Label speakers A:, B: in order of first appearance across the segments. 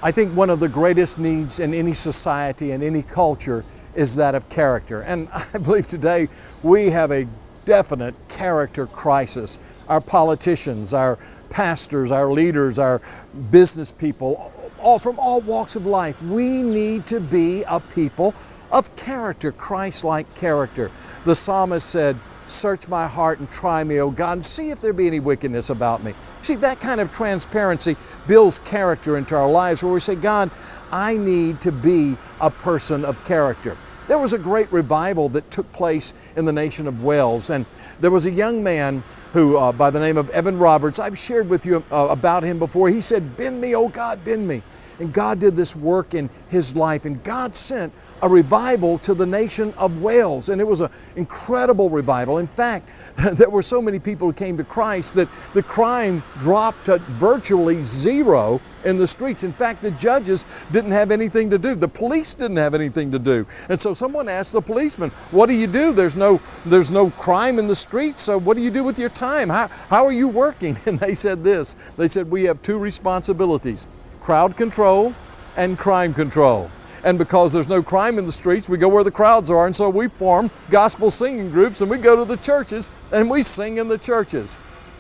A: I think one of the greatest needs in any society and any culture is that of character. And I believe today we have a definite character crisis. Our politicians, our pastors, our leaders, our business people, all from all walks of life, we need to be a people of character, Christ-like character. The psalmist said, "Search my heart and try me, O God, and see if there be any wickedness about me." See, that kind of transparency builds character into our lives where we say, God, I need to be a person of character. There was a great revival that took place in the nation of Wales, and there was a young man who, by the name of Evan Roberts, I've shared with you about him before. He said, "Bend me, oh God, bend me." And God did this work in his life, and God sent a revival to the nation of Wales, and it was an incredible revival. In fact, there were so many people who came to Christ that the crime dropped to virtually zero in the streets. In fact, the judges didn't have anything to do. The police didn't have anything to do. And so someone asked the policeman, "What do you do? There's no crime in the streets, so what do you do with your time? How are you working?" And they said this. They said, "We have two responsibilities: crowd control and crime control. And because there's no crime in the streets, we go where the crowds are, and so we form gospel singing groups, and we go to the churches and we sing in the churches."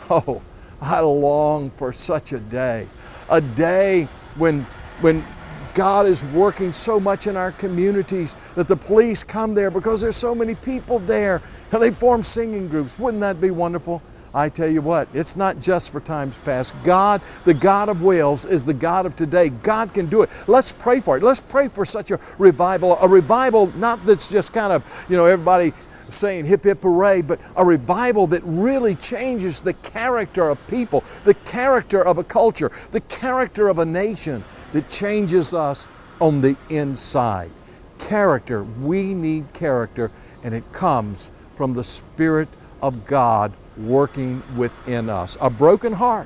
A: Oh, I long for such a day when God is working so much in our communities that the police come there because there's so many people there, and they form singing groups. Wouldn't that be wonderful? I tell you what, it's not just for times past. God, the God of Wales, is the God of today. God can do it. Let's pray for it. Let's pray for such a revival not that's just kind of, everybody saying hip hip hooray, but a revival that really changes the character of people, the character of a culture, the character of a nation, that changes us on the inside. Character, we need character, and it comes from the Spirit of God working within us. A broken heart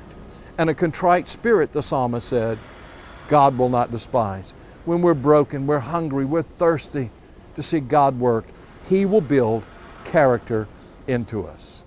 A: and a contrite spirit, the psalmist said, God will not despise. When we're broken, we're hungry, we're thirsty to see God work, He will build character into us.